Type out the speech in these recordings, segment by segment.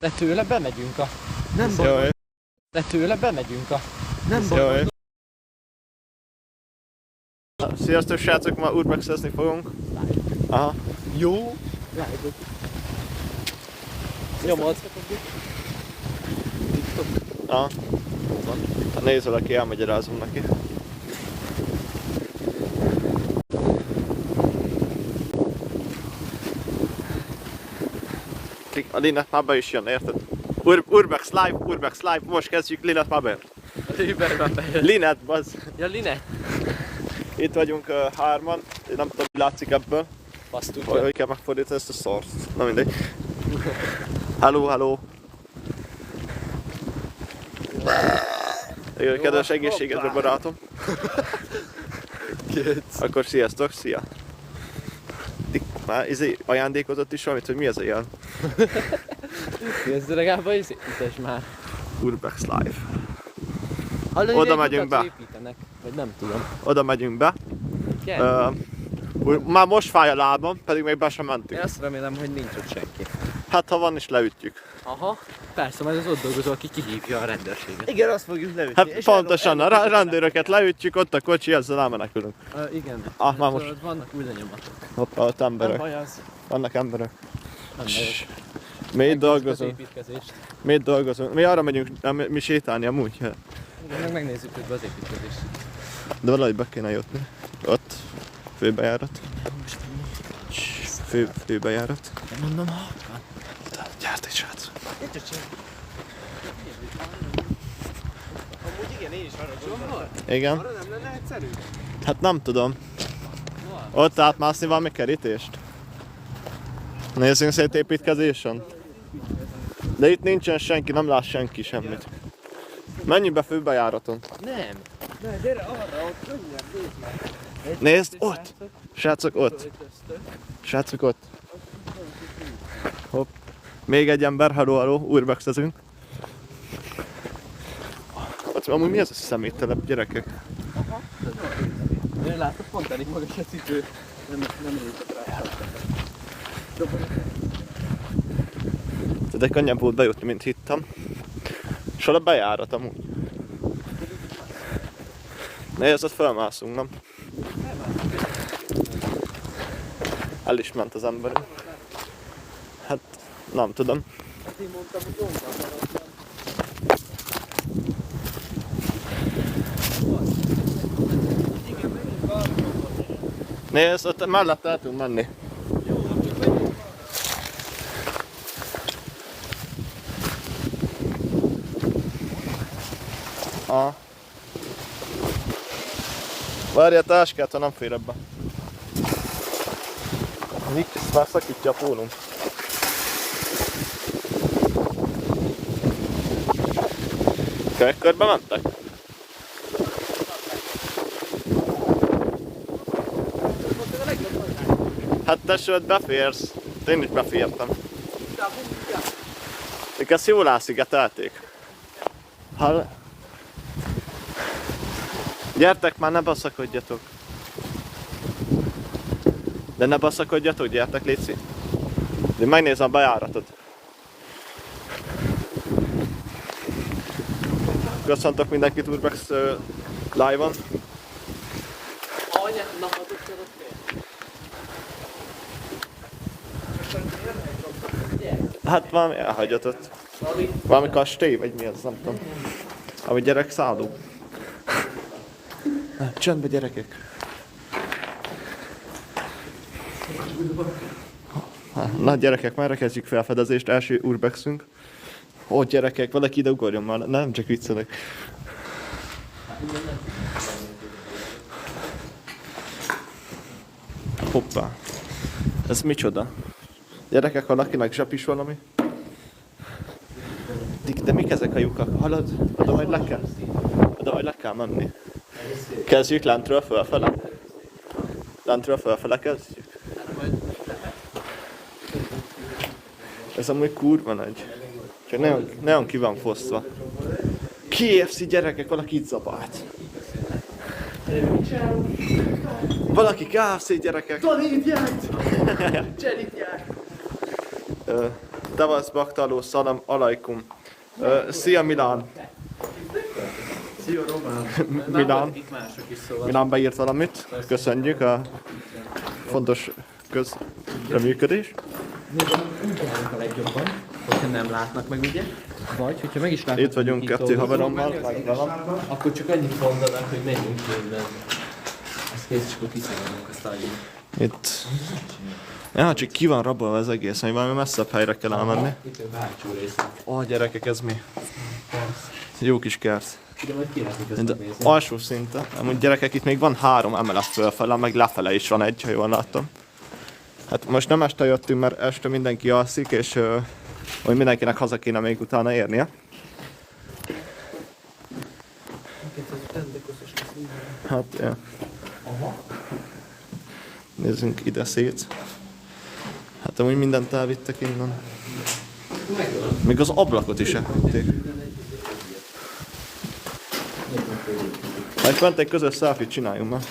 De tőle bemegyünk a... Nem baj. De tőle bemegyünk a... Nem baj. Sziasztok srácok, ma urbexezni fogunk. Aha. Jó. Nyomod. Aha. Ha néz valaki, elmagyarázom neki. A Linet már be is jön, érted? Urbex live, most kezdjük Linet már be. Überben bejön. Linet, bazd. Ja, Line. Itt vagyunk hárman, nem tudom, mi látszik ebből. Azt tudja. Hogy kell megfordítani ezt a szart? Na mindegy. Hello. Kedves egészségedre, barátom. Akkor sziasztok, szia. Már ajándékozott is valamit, hogy mi ez a jel? Nézd legalább építés már. Urbex live. Hallod, Oda megyünk be. Építenek, vagy nem tudom. Oda megyünk be. Igen. Már most fáj a lábam, pedig még be sem Én mentünk. azt remélem, hogy nincs ott senki. Hát ha van is leütjük. Aha. Persze, majd az ott dolgozó, aki kihívja a rendőrséget. Igen, azt fogjuk leütni. Hát pontosan, a rendőröket leütjük, ott a kocsi, ezzel elmenekülünk. Igen. Már most. Ott vannak új lenyomatok. Hoppá, ott Nem emberek. baj az. Vannak emberek. Nem baj. Mi itt Megnézzük az dolgozunk. építkezést. Mi itt dolgozunk. Mi arra megyünk, mi sétálni amúgy. Igen, meg megnézzük közben az építkezést. De valahogy be kéne jutni. Ott. Főbejárat. Főbejárat. Mondom, Gyert egy srác. Amúgy igen, én is arra gondoltam. Igen. Arra nem lenne egyszerű? Hát nem tudom. Ott átmászni valami kerítést? Nézzünk szét építkezésen. De itt nincsen senki, nem lát senki semmit. Menjünk be főbejáraton. nem. Ne, gyere arra, ott könnyebb, nézd meg. Nézd, ott! Srácok, ott! Srácok, ott! Hopp. Még egy ember, halló, urbexezünk. Ott amúgy mi ez a szeméttelep, gyerekek? Én látod, pont elég magas a cipő. Nem lépett rá. De könnyebb volt bejutni, mint hittem. És hol a bejárat amúgy? Nézd, ott felmászunk, nem? El is ment az ember. Hát, nem tudom. Én mondtam, hogy onnan Nézd, ott mellett el tudunk menni. Várj a táskát, ha nem fér ebbe. Ezt már szakítja a pólum. Körbe mentek? Hát tesó, beférsz. Én is befértem. Ők ezt jól elszigetelték. Gyertek már, ne baszakodjatok. De ne baszakodjatok, gyertek, létszik. De megnézem a bejáratot. Köszöntök mindenkit Urbex live-on. Anya, napatot szeretnél? Hát valami elhagyatott. Valami kastély, vagy mi az, nem tudom. Ami gyerek szálló. Csöndbe, gyerekek. Na gyerekek, már kezdjük felfedezést, első urbexünk. Ó gyerekek, valaki ide ugorjon már, nem csak viccelek. Hoppá. Ez micsoda? Gyerekek, ha lakinak zsap is valami? De mik ezek a lyukak? Hallod? Oda majd le kell menni. Kezdjük lentről fölfele? Lentről fölfele kezdjük? Ez amúgy kurva nagy. Csak nagyon ki van fosztva. KFC gyerekek, valaki itt zabált. Valaki KFC gyerekek. Tanítják! Cserítják! Tavasz Baktaló, szalam alaikum. Szia Milán! Szia Román! Milán. Itt mások is szóval. Milán beírt valamit. Köszönjük a fontos közreműködés. Úgy járnak a legjobban, hogyha nem látnak meg, ugye? Vagy, hogyha meg is látnak. Itt vagyunk kettő haverommal, meg velem. Akkor csak annyit mondanak, hogy menjünk innen. Ezt kész, és akkor kiszállunk a sztályunk. Itt. Ja, csak ki van rabolva az egész, hogy valami messzebb helyre kell elmenni. Itt a hátsó résznek. Ó, gyerekek, ez mi? Jó kis kert. Ide majd királyzik ezt De megnézni. alsó szinten. Amúgy gyerekek, itt még van 3 emelet fölfele, meg lefele is van egy, ha jól láttam. Hát most nem este jöttünk, mert este mindenki alszik, és hogy mindenkinek haza kéne még utána érnie. Hát, ja. Nézzünk ide szét. Hát amúgy mindent elvittek innen. Még az ablakot is elvitték. Hát fent egy közös selfie csináljunk már.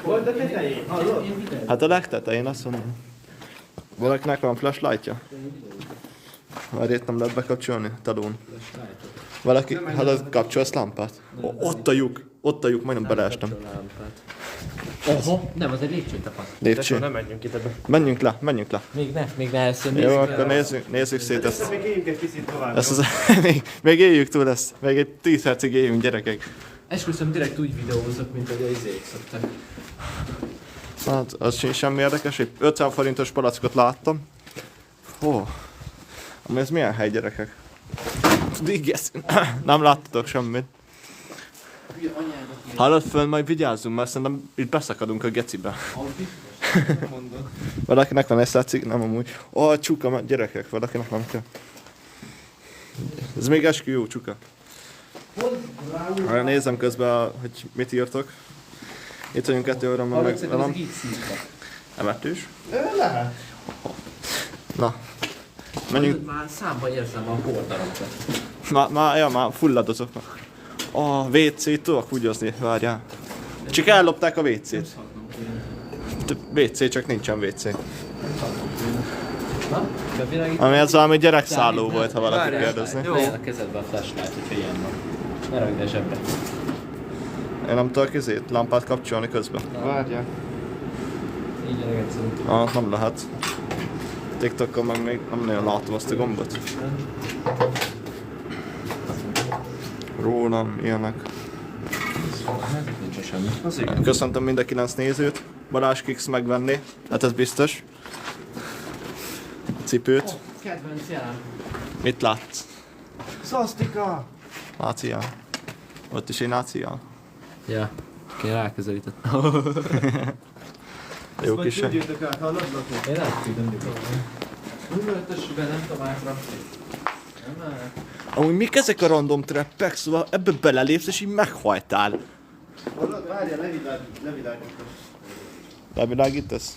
Volt a tetején, hallod? Hát a legtetején azt mondom. Valakinek van flashlightja? Már itt nem lehet bekapcsolni, talón. Valaki, hát az kapcsolsz lámpát? Ott a lyuk, majdnem beleestem. Oho, nem, az egy lépcsőtapasz. Lépcső. Nem menjünk itt ebbe. Menjünk le. Még ne ezt Jó, akkor nézzük szét ezt. Még éljünk egy picit tovább. Ezt az, még éljük túl ezt. Még egy 10 percig éljünk, gyerekek. Esküszöm, direkt úgy videózok, mint hogy a izék szoktak. Hát, az sincs semmi érdekes. Egy 50 forintos palackot láttam. Ó, ami ez milyen hely, gyerekek? Digesz. Nem láttatok semmit. Hallod föl, majd vigyázzunk, mert szerintem itt beszakadunk a gecibe. Valakinek van egy szácig? Nem amúgy. Ó, csuka, gyerekek, valakinek nem kell. Ez még esküvő csuka. Nézem közben, hogy mit írtok. Itt vagyunk 2 órammal meg velem. Emetős. Lehet. Na. Menjünk. Már számba érzem a pordarokat. Már fulladozok. A WC-t tudok húgyozni, várjál. Csak ellopták a WC-t. WC, csak nincsen WC. Na, bevilágít. Ami ez valami gyerekszálló volt, ha valaki kérdezni. Legyen a kezedbe a flashlight, hogyha ilyen van. Ne ragd el zsebbe. Én nem tudok lámpát kapcsolni közben. Várjál. Így eleget szerintem. Nem lehet. TikTokon meg még nem nagyon látom azt a gombot. Rólam, ilyenek. Nincs semmi. Köszöntöm mind a 9 nézőt. Balázs Kix megvenni. Hát ez biztos. A cipőt. Kedvenc jelen. Mit látsz? Szasztika! Nácia. Ott is egy nácia. Ja, én ráközelítettem. Jó kis. Tudjátok át, hallod? Én rátküldöm nyugodtan. Üvöltösben nem tudom átrakni. Nem már. Amúgy mik ezek a random trappek, szóval ebbe belelépsz és így meghajtál. Hallod? Várjál, levilágítom. Levilágítasz?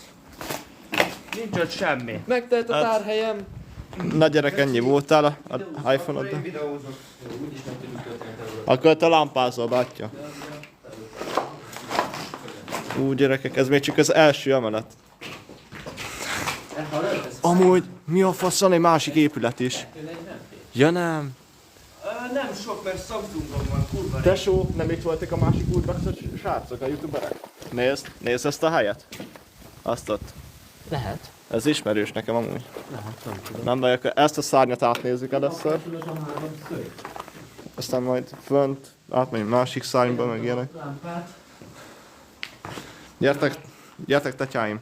Nincs ott semmi. Megtelt a Hát. tárhelyem. Na gyerek, ennyi voltál a iPhone-oddal? Én videózok. Úgyis meg tudjuk tölteni. Akkor te lámpázol, bátya. Gyerekek, ez még csak az első emelet. Amúgy, mi a faszon, egy másik épület is. Ja nem. Nem sok, mert Samsungon van, kurva. Tesó, nem itt voltak a másik útbaxos srácok, a youtuberek? Nézd ezt a helyet. Azt ott. Lehet. Ez ismerős nekem amúgy. Lehet, nem tudom. Nem baj, akkor ezt a szárnyat átnézzük először. Aztán majd fönt, átmegyünk másik szárnyba, meg ilyenek. Lámpát. Gyertek tetyáim.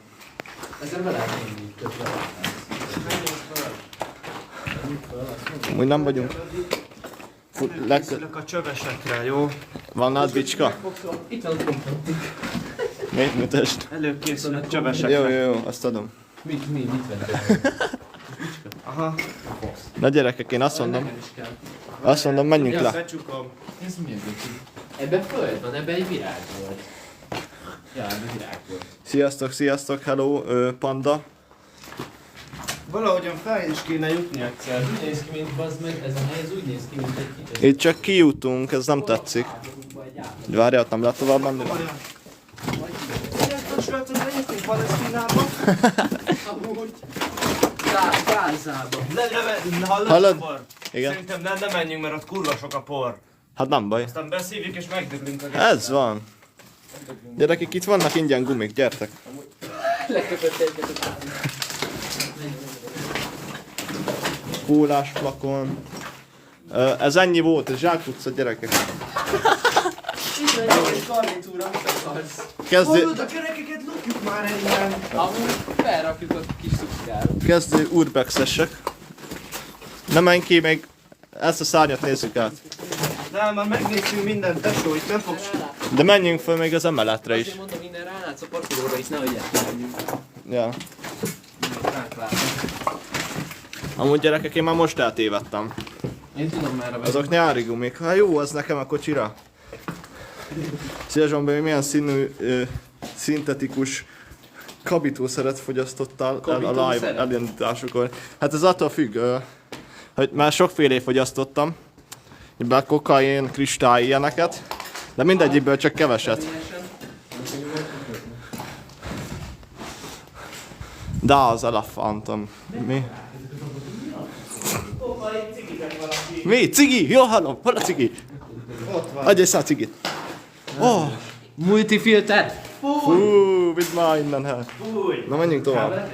Ezzel be lehet menni közben. Úgy nem vagyunk. Készülök a csövesekre, jó? Van nálad bicska? Itt van a kompletik. Mit mutasd? Előkészülök csövesekre. Jó, azt adom. Mit venni? Aha. Na gyerekek, én azt mondom, Nekem is kell. menjünk le. Becsukom. Ez mi az? Ebben föld van, ebben egy virág volt. Ja, ebben virág volt. Sziasztok, hello, panda. Valahogyan fel is kéne jutni egyszer. Úgy néz ki, mint bazd meg, ez a hely, ez úgy néz ki, mint egy kicsit. Itt csak kijutunk, ez nem tetszik. Várjál, nem lehet tovább menni? Srácok, menjünk Palesztinába. Amúgy. Gázába. Hallod? Por. Igen. Szerintem nem menjünk, mert ott kurva sok a por. Hát nem baj. Aztán beszívjuk és megdöglünk a Ez van. Gyerekek, itt vannak ingyen gumik, gyertek. Leköpött egyet a Kólás flakon. Ez ennyi volt, ez zsákutca, gyerekek. Így megy egy garnitúra, mit akarsz? Kezdő, a kerekeket lopjuk már el. Amúgy felrakjuk a kis szuszkára. kezdő urbexesek. Ne menj ki, még ezt a szárnyat nézzük át. Nem, már megnéztünk mindent, tesó, itt nem fogsz... De menjünk föl még az emeletre is. Azért mondom, minden rálátsz a parkolóra is, nehogy elmenjünk. Ja. Ráklátni. Amúgy gyerekek, én már most eltévedtem. Én tudom már a Azok nyári gumik. Hát jó, az nekem a kocsira. Szia Zsombi, milyen színű, szintetikus kabitószeret fogyasztottál el a live elindításokor? Hát ez attól függ, hogy már sokfélé fogyasztottam. Bár kokain, kristály, ilyeneket. De mindegyikből csak keveset. De az elefantom. Mi? Mi? Cigi? Jó hallom, hol a cigi? Adj egy szál cigit. Oh, Multifilter! fú, vidd már innen el. Na menjünk tovább.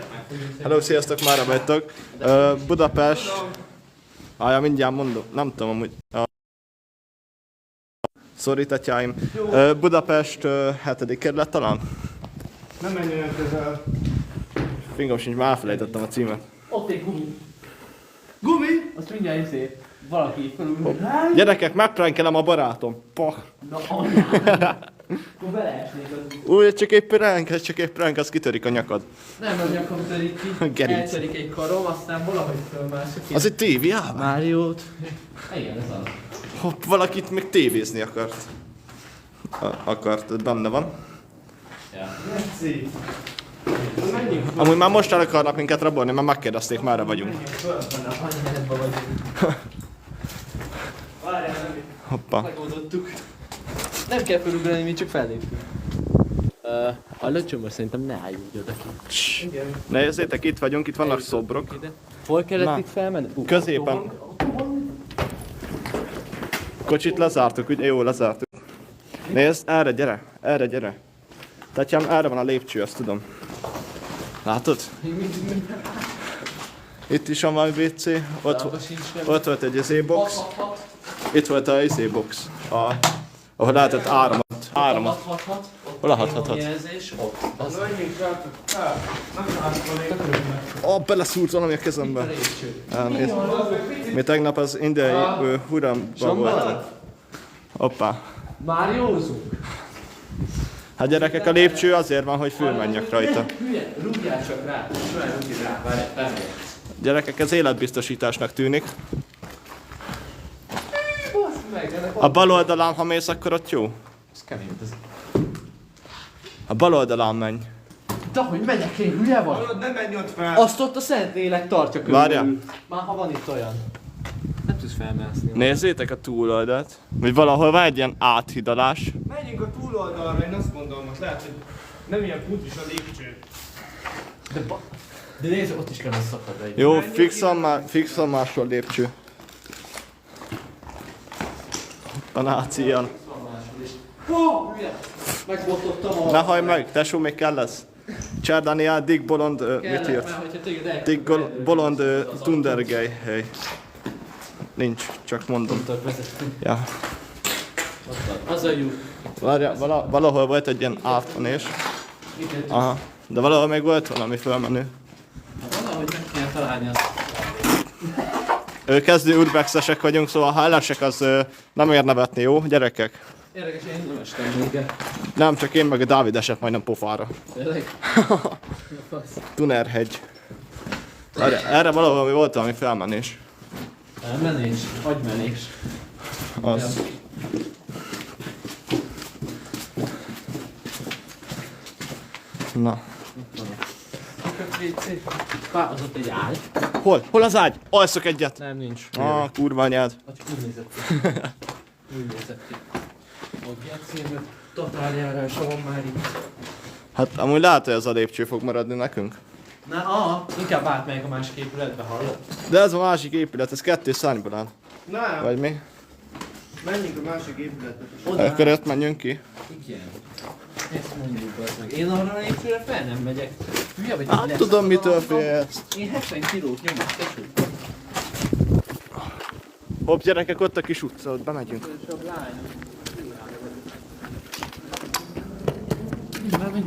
Hello, sziasztok, mára vagytok. Budapest. Ja, mindjárt mondom, nem tudom amúgy. Sorry, tatyáim. Budapest 7. kerület talán? Nem menj olyan közel. Fingom sincs, már elfelejtettem a címet. Ott egy gumi. Gumi? Azt mindjárt izé, valaki felül. Gyerekek, megprankelem a barátom. Pah. Na anyád. Akkor beleesnék az. Új, csak egy prank, az kitörik a nyakad. Nem, az nyakam törik ki. Gerinc. Eltörik egy karom, aztán valahogy fölmászik. Az egy tévé, á? Máriót. Igen, ez az. Hopp, valakit még tévézni akart. Akart, benne van. Ja. Geci. Menjünk Amúgy már most el akarnak minket rabolni, mert megkérdezték, merre vagyunk. fölfele. Anyádba vagyunk. Várjál, nem. Hoppá. Megoldottuk. Nem kell felugrani, mi csak fellépünk. A löcsömör szerintem ne álljunk oda ki. Igen. Nézzétek, itt vagyunk, itt vannak szobrok. Ide. Hol kellett Na. itt felmenni? Középen. Kocsit lezártuk, ugye? Jó, lezártuk. Nézd, erre gyere, erre gyere. Tatyám, erre van a lépcső, azt tudom. Látod? Itt is van valami WC, ott volt egy izébox. Itt volt a izébox, ahol lehetett áramot. Hol a 666? Jelzés, ott. Az Menjünk fel. Nem látom. Beleszúrt valami a kezembe. Elnézést. Mi tegnap az indiai huramban voltunk. Hoppá. Már józunk. Hát gyerekek, a lépcső azért van, hogy fölmenjek rajta. Hülye, rúgjál csak rá. Sajnál rúgj rá, várj, felmegyek. Gyerekek, ez életbiztosításnak tűnik. Basz meg, ennek A bal oldalán, ha mész, akkor ott jó. Ez kemény, ez. A bal oldalán menj. De hogy megyek én, hülye vagy? Hallod, nem menj ott fel. Azt ott a Szentlélek tartja körül. Várjál. Már ha van itt olyan. Nem tudsz felmászni. Nézzétek a túloldalt. Vagy valahol van egy ilyen áthidalás. Menjünk a túloldalra, én azt mondom, most lehet, hogy nem ilyen put is a lépcső. De nézd, ott is kell szakad egy. Jó, fixan máshol lépcső. A náci ilyen. Hó, hülye! Megbottottam a... Ne hajj meg, tesó, még kell lesz. Csárdaniel, Dick Bolond, mit írt? Dick Bolond Tundergej, hely. Nincs, csak mondom. Ja. Az a jó. Várja, valahol volt egy ilyen átmenés. Aha. De valahol még volt valami fölmenő. Valahogy meg kell találni azt. Kezdő urbexesek vagyunk, szóval ha elesek, az nem ér nevetni, jó? Gyerekek? Érdekes, én nem estem még. Nem, csak én meg a Dávid esett majdnem pofára. Tényleg? Tunerhegy. Erre valahol volt valami felmenés. Elmenés, agymenés. Az. Na. Az ott egy ágy. Hol az ágy? Alszok egyet. Nem, nincs. Kurva anyád. Csak úgy nézett ki. Úgy nézett ki. Ott játszél, totál járása van már itt. Hát amúgy lehet, hogy ez a lépcső fog maradni nekünk. Inkább átmegyek a másik épületbe, hallod? De ez a másik épület, ez 2 szárnyból áll. Nem, Vagy mi? menjünk a másik épületbe. Akkor ezt menjünk ki. Igen. Ezt mondjuk az meg. Én arra a lépcsőre fel nem megyek. Hülye vagy? Hát tudom mitől félsz. Én 70 kilót nyomok, tesó. Hopp gyerekek, ott a kis utca, ott bemegyünk.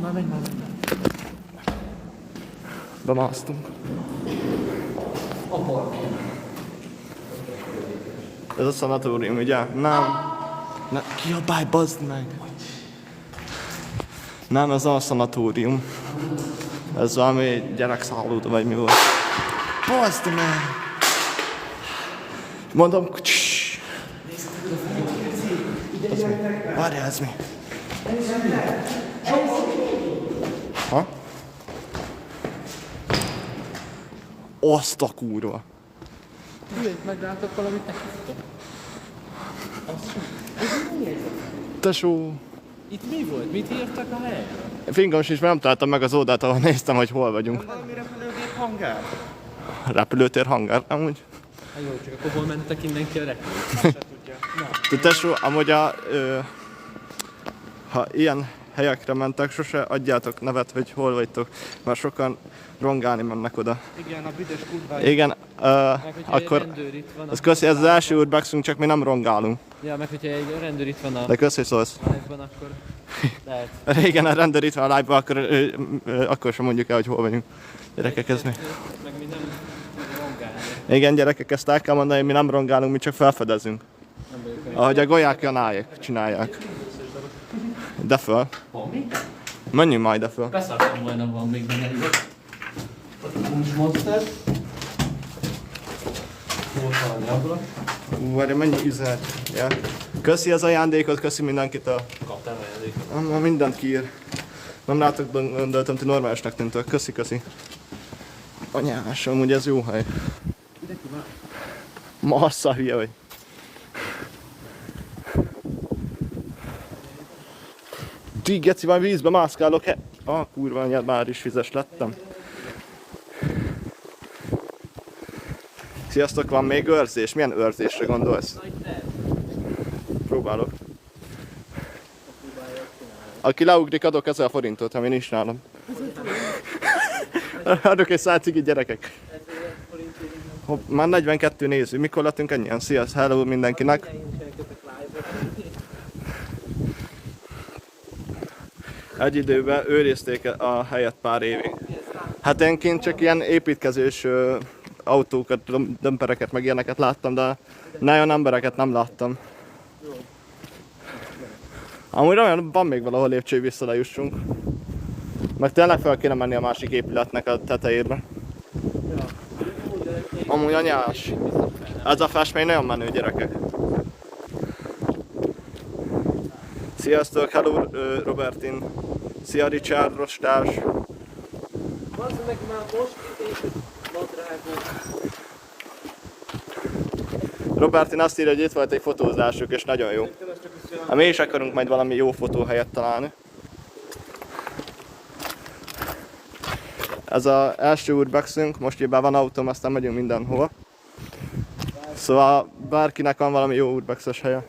Már megy. Bemásztunk. A park. Ez a szanatórium, ugye? Nem. Ne, kiabálj, bazd meg! Nem, ez a szanatórium. Ez valami gyerekszállóda, vagy mi volt. Bazd meg! Mondom, csss! Várjál, ez mi? Ha? Azt a kurva! Meglátok valamit nekik? Tesó! Itt mi volt? Mit írtak a helyre? Fingom is nem találtam meg az oldalt, ahol néztem, hogy hol vagyunk. Valami repülőgép hangár? Repülőtér hangár, amúgy. Hát jó, csak akkor hol mentek mindenki a repülőt? De tesó, amúgy ha ilyen helyekre mentek, sose adjátok nevet, hogy hol vagytok, mert sokan rongálni mennek oda. Igen, a büdös kurva. Igen, Meg hogyha egy akkor rendőr itt van, ez köszi, ez az első urbexünk, csak mi nem rongálunk. Ja, meg hogyha egy rendőr itt van a De köszi, szólsz. live-ban, akkor lehet. Régen a rendőr itt van a live-ban, akkor sem mondjuk el, hogy hol vagyunk. Gyerekek, ez mi? Meg mi nem tudunk rongálni. Igen, gyerekek, ezt el kell mondani, mi nem rongálunk, mi csak felfedezünk. Nem vagyok olyan. Ahogy a golyák janályek csinálják. De föl. Van mi? Menjünk majd de föl. Beszartam volna, van még benne egy. Punch Monster. Voltalni ablak. Várj, mennyi üzenet. Ja. Köszi az ajándékot, köszi mindenkitől. Kaptál ajándékot. Ma mindent kiír. Nem látok, gondoltam, ti normálisnak tűntök. Köszi. Anyás, amúgy ez jó hely. Massza hülye vagy. Ti geci, már vízbe mászkálok. Kurva anyád, már is vizes lettem. Sziasztok, van még őrzés? Milyen őrzésre gondolsz? Próbálok. Aki leugrik, adok 1000 forintot, ami nincs nálam. Adok egy 100 cigit, gyerekek. Hopp, már 42 néző. Mikor lettünk ennyien? Sziasztok, hello mindenkinek. Egy időben őrizték a helyet pár évig. Hát én kint csak ilyen építkezős autókat, dömpereket, meg ilyeneket láttam, de nagyon embereket nem láttam. Amúgy olyan van még valahol lépcső, vissza lejussunk. Meg tényleg fel kéne menni a másik épületnek a tetejére. Amúgy anyás. Ez a festmény nagyon menő, gyerekek. Sziasztok, hello Robertin. Szia Richard, rostás. Bazd meg már most kitépült nadrágot. Robertin azt írja, hogy itt volt egy fotózásuk, és nagyon jó. Hát mi is akarunk majd valami jó fotóhelyet találni. Ez az első urbexünk, most éppen van autóm, aztán megyünk mindenhova. Szóval bárkinek van valami jó urbexes helye.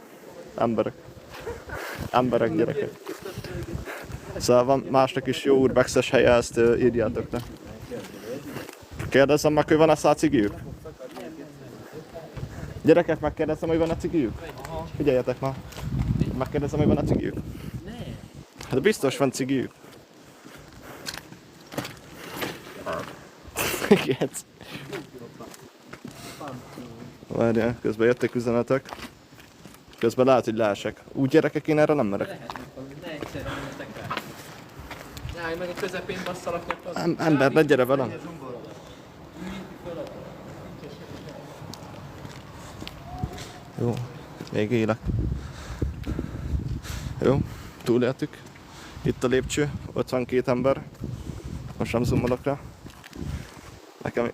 Emberek, gyerekek. Szóval van másnak is jó urbexes helye, ezt írjátok le. Kérdezzem meg, hogy van-e szá cigiük? Gyerekek, megkérdezem, hogy van-e cigiük? Figyeljetek már. Megkérdezem, hogy van-e cigiük? Hát biztos van cigiük. Kész. Várjál, közben jöttek üzenetek. Közben lehet, hogy leesek. Úgy gyerekek, én erre nem merek. Ne egyszerűen menjetek el. Jaj, meg a közepén basszalak nyakad. Ember, ne gyere velem. Jó, még élek. Jó, túléltük. Itt a lépcső, ott van 2 ember. Most nem zoomolok rá. Nekem is.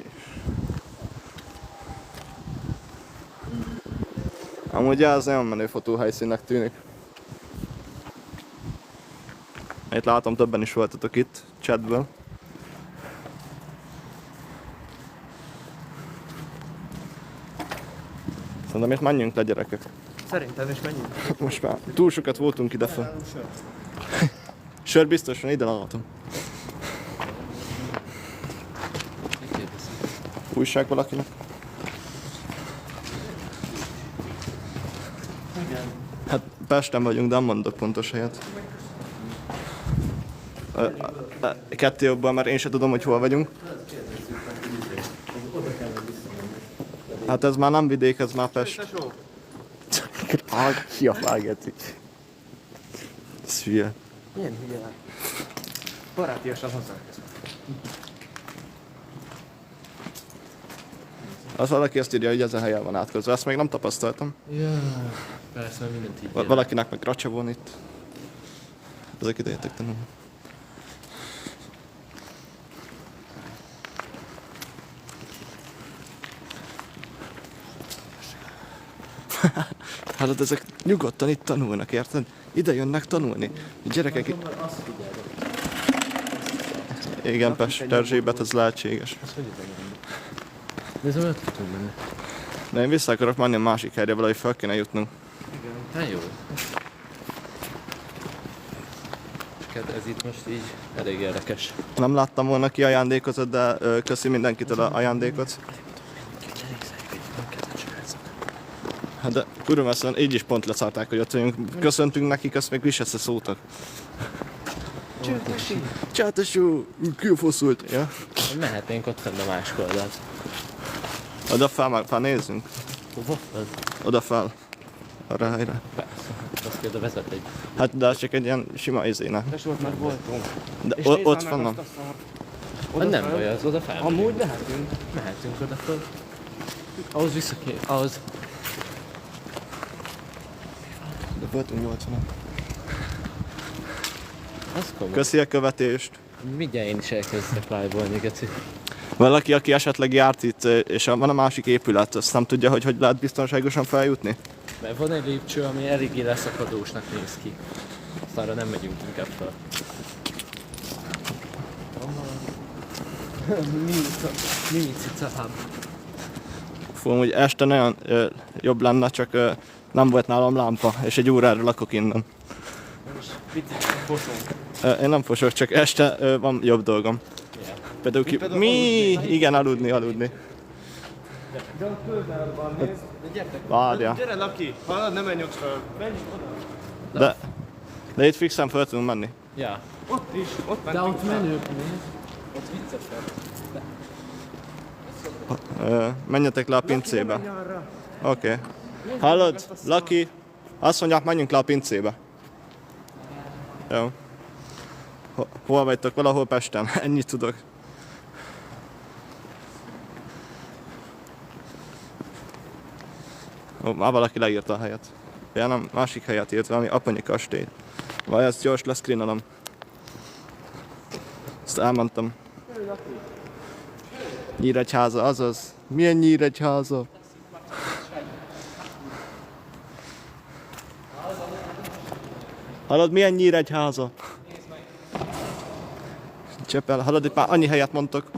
Amúgy ez nagyon menő fotóhelyszínnek tűnik. Itt látom, többen is voltatok itt, chatből. Szerintem itt menjünk le, gyerekek. Szerintem is menjünk. Most már túl sokat voltunk idefel. Sör biztosan ide látom. Újság valakinek? Igen. Hát Pesten vagyunk, de nem mondok pontos helyet. Ketté jobban, mert én sem tudom, hogy hol vagyunk. Hát ez már nem vidék, ez már Pest. Ki a fágeti? Ez hülye. Milyen hülye? Barátiasan hozzá. Az valaki azt írja, hogy ez a helyen van átkozva. Ezt még nem tapasztaltam. Ja, persze, mert mindent így ér. Valakinek meg racsa van itt. Ezek ide jöttek tanulni. Hát ezek nyugodtan itt tanulnak, érted? Ide jönnek tanulni. A gyerekek... Igen, Pest, Erzsébet, ez lehetséges. De ez olyan tudunk menni. De én vissza akarok menni a másik helyre, valahogy fel kéne jutnunk. Hát jó. Ez itt most így elég érdekes. Nem láttam volna ki ajándékozott, de köszi mindenkitől a ajándékot. Hát de kurva szóval így is pont leszarták, hogy ott vagyunk. Köszöntünk nekik, azt még is se szóltak. Csátesó, ki a foszult? Ja. Mehetnénk ott fenn a másik oldalt. Oda fel nézzünk. Hova? Oda fel. Arra helyre. Persze. Azt kell, vezet egy. Hát de az csak egy ilyen sima izéne. De volt már voltunk. De ott vannak. Hát nem baj, az oda fel. Amúgy lehetünk. Mehetünk oda fel. Ahhoz vissza kell. Ahhoz. De voltunk 80-an. Az komoly. Köszi a követést. Mindjárt én is elkezdek live-olni, geci. Valaki, aki esetleg járt itt, és van a másik épület, azt nem tudja, hogy lehet biztonságosan feljutni? Mert van egy lépcső, ami eléggé leszakadósnak néz ki. Azt arra nem megyünk inkább fel. Mimica hub. Fú, hogy este nagyon jobb lenne, csak nem volt nálam lámpa, és egy órára lakok innen. Picit fosunk. Én nem fosok, csak este van jobb dolgom. Yeah. Például mi? Igen, aludni. De ott közel van, nézd. De gyertek. Várja. Gyere, Laki. Hallod, nem menjünk fel. Menjünk oda. De itt fixen fel tudunk menni. Ja. Ott is. Ott De mentünk ott fel. menők, nézd. Ott viccesebb. Menjetek le a pincébe. Menj arra. Oké. Hallod? Laki, azt mondják, menjünk le a pincébe. Jó. Hol vagytok? Valahol Pesten. Ennyit tudok. Ó, már valaki leírta a helyet. Ja, nem, másik helyet írt, valami aponyi kastély. Vaj, ezt gyors leszkrinelem. Ezt elmentem. Nyíregyháza, azaz. Milyen Nyíregyháza? Hallod, milyen Nyíregyháza? Csepel, hallod, itt már annyi helyet mondtok.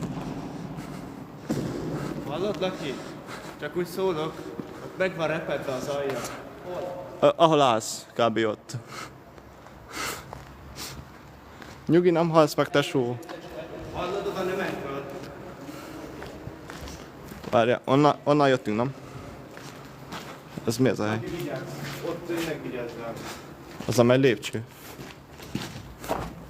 Hallod, Laki? Csak úgy szólok. Ott meg van repedve az alja. Ahol állsz, kb. Ott. Nyugi, nem halsz meg, tesó. Hallod, oda nem menj föl. Várja, onnan jöttünk, nem? Ez mi az a hely? Vigyázz. Ott tényleg vigyázz rá. Az a megy lépcső.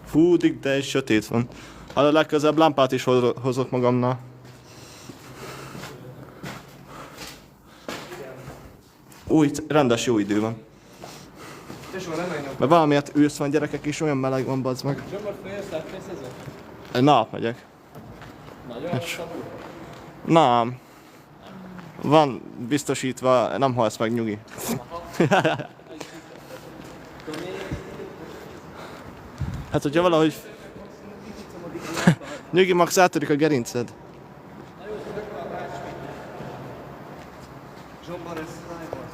Fú, de egy sötét van. Hallod, legközelebb lámpát is hozok magamnál. Új, rendes jó idő van. Tesó, nem menj Mert valamiért ősz van, gyerekek, és olyan meleg van, bazd meg. Zsombor, félsz, látnész ezzel? Na, megyek. Nagyon rosszabbul. Nem. Van biztosítva, nem halsz meg, nyugi. Hát, hogyha valahogy... Nyugi, max átörik a gerinced. Zsombor, ez live-ban.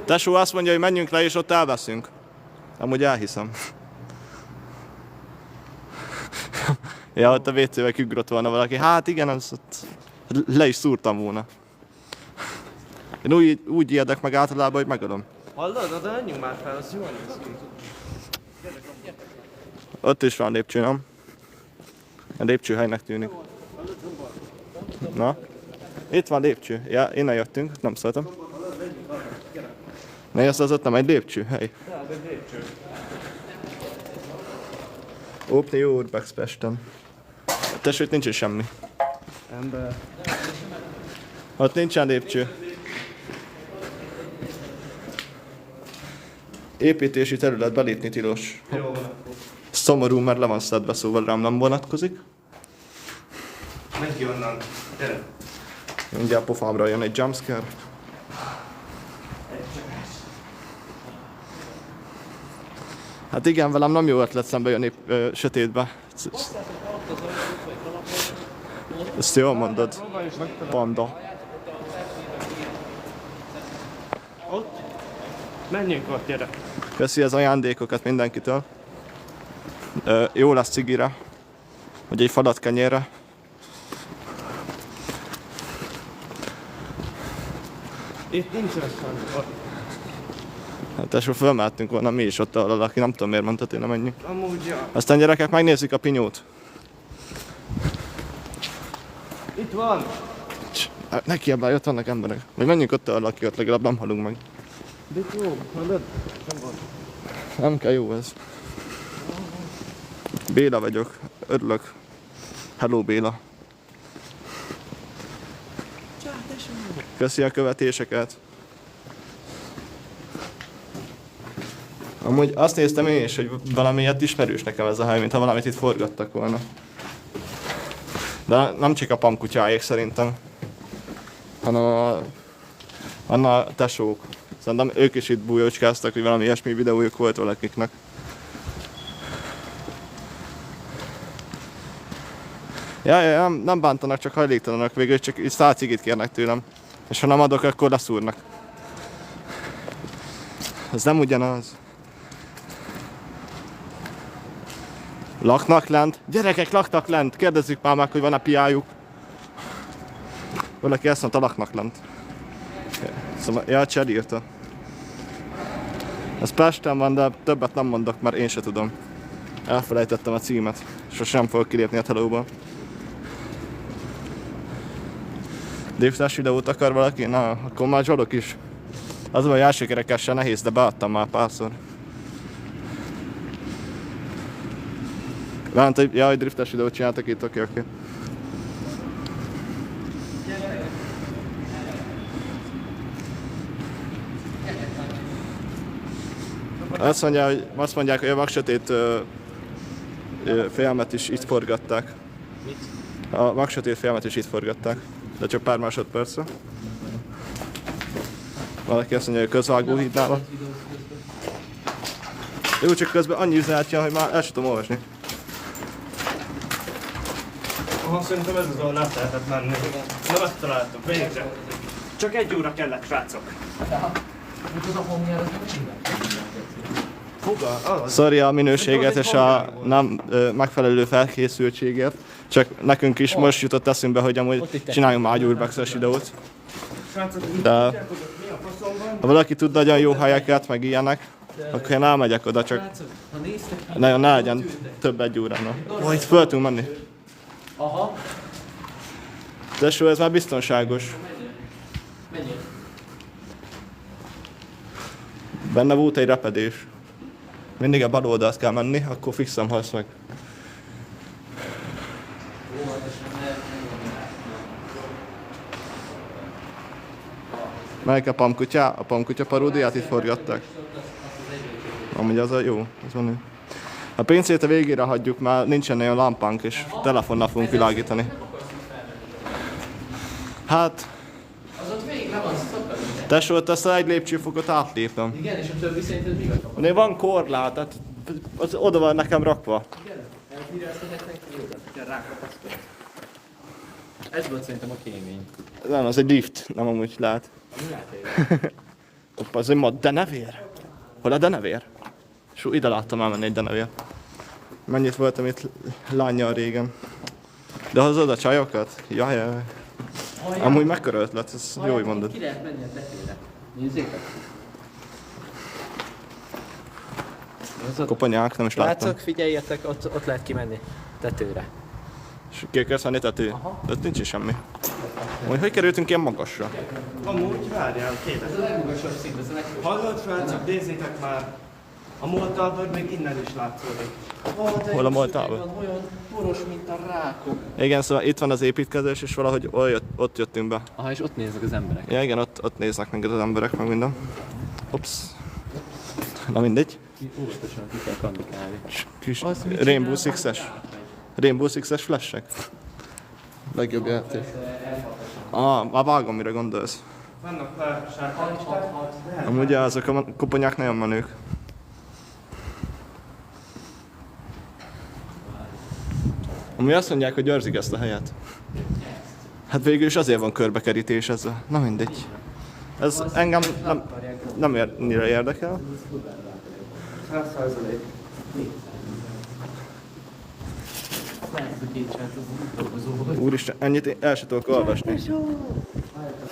Tesó azt mondja, hogy menjünk le, és ott elveszünk. Amúgy elhiszem. Ja, ott a WC-vel kiugrott volna valaki. Hát igen, az ott Le is szúrtam volna. Én úgy ijedek meg általában, hogy megadom. Hallod? De menjünk már fel, az jól néz ki. Ott is van lépcső, nem? A lépcsőhelynek tűnik. Na? Itt van lépcső. Ja, innen jöttünk, nem szóltam. Ne, ez az ott nem egy lépcsőhely. Ja, ez egy lépcső. Open your bags Pesten. Tesó, itt nincs semmi. Ember. Ott nincsen lépcső. Építési terület, belépni tilos. Jó van. Szomorú, mert le van szedve, szóval rám nem vonatkozik. Menj ki onnan. Gyere. Mindjárt pofámra jön egy jumpscare. Hát igen, velem nem jó ötlet szembe jönni sötétbe. Ezt jól mondod. Panda. Ott? Menjünk ott, gyere. Köszi az ajándékokat mindenkitől. Jó lesz cigire. Vagy egy falat kenyérre. Itt nincs restaurant. Ott. Hát tesó, fölmehettünk volna mi is ott, ahol aki nem tudom miért mondta, tényleg menjünk. Amúgy, ja. Aztán gyerekek, megnézzük a pinyót. Itt van. Ne kiabálj, ott vannak emberek. Vagy menjünk ott, ahol aki ott, legalább nem halunk meg. De itt jó, hallod? Nem van. Nem kell, jó ez. Béla vagyok, örülök. Hello Béla. Köszi a követéseket. Amúgy azt néztem én is, hogy valamiért ismerős nekem ez a hely, mintha valamit itt forgattak volna. De nem csak a pamkutyáék szerintem, hanem a tesók. Szerintem ők is itt bújócskáztak, hogy valami ilyesmi videójuk volt valakiknek. Ja, nem bántanak, csak hajléktalanak, végül csak így 100 cigit kérnek tőlem. És ha nem adok, akkor leszúrnak. Ez nem ugyanaz. Laknak lent? Gyerekek, laknak lent! Kérdezzük már meg, hogy van-e piájuk. Valaki ezt mondta, laknak lent. Szóval, ja, Csed írta. Ez Pesten van, de többet nem mondok, mert én se tudom. Elfelejtettem a címet. Sosem fogok kilépni a telóból. Driftás videót akar valaki? Na, akkor már zsolok is. Az a első kerekessel nehéz, de beadtam már párszor. Vált, hogy jaj, driftes videót csináltak itt, oké. Azt mondják, hogy a Vaksötét filmet is itt forgatták. A Vaksötét filmet is itt forgatták, de csak pár másodpercre. Valaki azt mondja, hogy közvágó hídnál. Jó, csak közben annyi üzenet jön, hogy már el sem tudom olvasni. Aha, szerintem ez az, ahol át lehetett menni. Na, megtaláltuk, végre. Csak 1 óra kellett, srácok. Sorry a minőséget és a nem megfelelő felkészültségért. Csak nekünk is most jutott eszünkbe, hogy amúgy csináljunk már Urbex-es videót. De ha valaki tud nagyon jó helyeket, meg ilyenek, akkor én elmegyek oda, csak nagyon ne legyen több 1 órának. Ó, itt föl tudunk menni. Aha. Tesó, ez már biztonságos. Benne volt egy repedés. Mindig a bal oldalt kell menni, akkor fixen halsz meg. Melyik a Pamkutya? A Pamkutya paródiát itt forgatták. Amúgy az a jó, az menő. A pincét a végére hagyjuk, már nincsen olyan lámpánk, és telefonnal fogunk világítani. Hát... Az ott végig le van szakadni. Tesó, ezt egy lépcsőfokot átlépem. Igen, és a többi szerinted mi van? De van korlát, tehát az oda van nekem rakva. Igen, elhíreztetek neki jó, de rákapasztod. Ez volt szerintem a kémény. Nem, az egy lift, nem amúgy lát. Ami látja. Hoppa, az egy ma denevér? Hol a denevér? És ide láttam elmenni egy denevér. Mennyit voltam itt lánnyal régen. De hozod a csajokat? Jaj. Amúgy mekkora ötlet, ez jó, hogy mondod. Ki lehet menni a tetőre. Nézzétek. Koponyák, nem is láttam. Látszok, figyeljetek, ott lehet kimenni tetőre. És ki akarsz menni tető? De ott nincs is semmi. Hogy kerültünk ilyen magasra? Amúgy várjál, kérdez. Ez a legmagasabb szint, ez a legmagasabb. Hallod, srácok, nézzétek már! A Moltalbőr még innen is látszódik. Hol a Moltalbőr? Olyan poros, mint a rákok. Igen, szóval itt van az építkezés, és valahogy ott jöttünk be. Aha, és ott néznek az emberek. Ja igen, ott néznek minket az emberek, meg minden. Ups. Na mindegy. Óvatosan ki kell kandikálni. Kis Rainbow Rainbow Six-es flashek. Legjobb játék. Már vágom, mire gondolsz. Vannak pár sárkányisták. Amúgy azok a koponyák nagyon menők. Amúgy azt mondják, hogy őrzik ezt a helyet. Hát végül is azért van körbekerítés ezzel. Na mindegy. Ez engem nem annyira érdekel. 100%. Úristen, ennyit el sem tudok olvasni.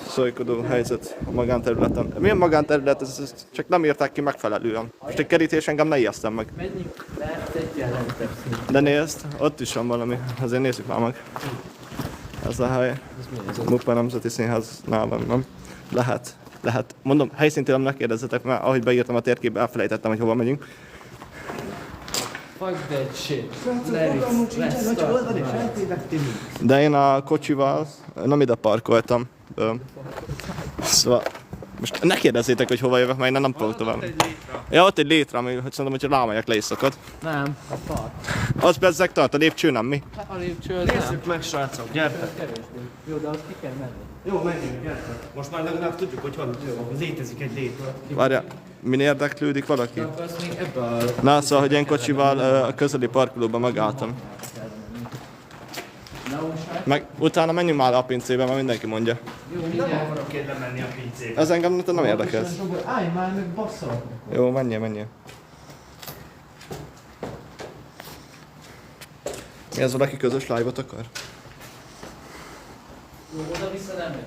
Szajkodó helyzet a magánterületen. Milyen magánterület? Ez csak nem írták ki megfelelően. Most egy kerítés engem ne ijesztem meg. Menjünk le egy jelentebb szint. De nézd, ott is van valami. Azért nézzük már meg. Ez a hely. Mukpa Nemzeti Színháznál van, nem? Lehet. Mondom, helyszíntélen ne kérdezzetek, mert ahogy beírtam a térképbe, elfelejtettem, hogy hova megyünk. Fuck that shit. De én a kocsival nem ide parkoltam. Szóval most ne kérdezzétek, hogy hova jövök, mert én nem fogok tovább. Ja, ott egy létre, ami hogy szerintem, hogyha rámegyek, le is szakad. Nem, a park. Az bezzeg tart, a lépcső nem mi? A lépcső az nem. Nézzük meg, srácok, gyertek! Kevésbé. Jó, de azt ki kell menni. Jó, menjünk, gyertek! Most már legalább tudjuk, hogy van, létezik egy lépcső. Várjál, min érdeklődik valaki? Akkor azt még ebbe a... Na, szóval, hogy én kocsival a közeli parkolóban megálltam. Meg utána menjünk már a pincébe, mert mindenki mondja. Jó, Nem mindjárt. akarok én lemenni a pincébe. Ez engem nem érdekel. Állj már meg, basszol! Jó, menjél. Mi ez, valaki közös live-ot akar? Jó, oda-vissza nem megyünk.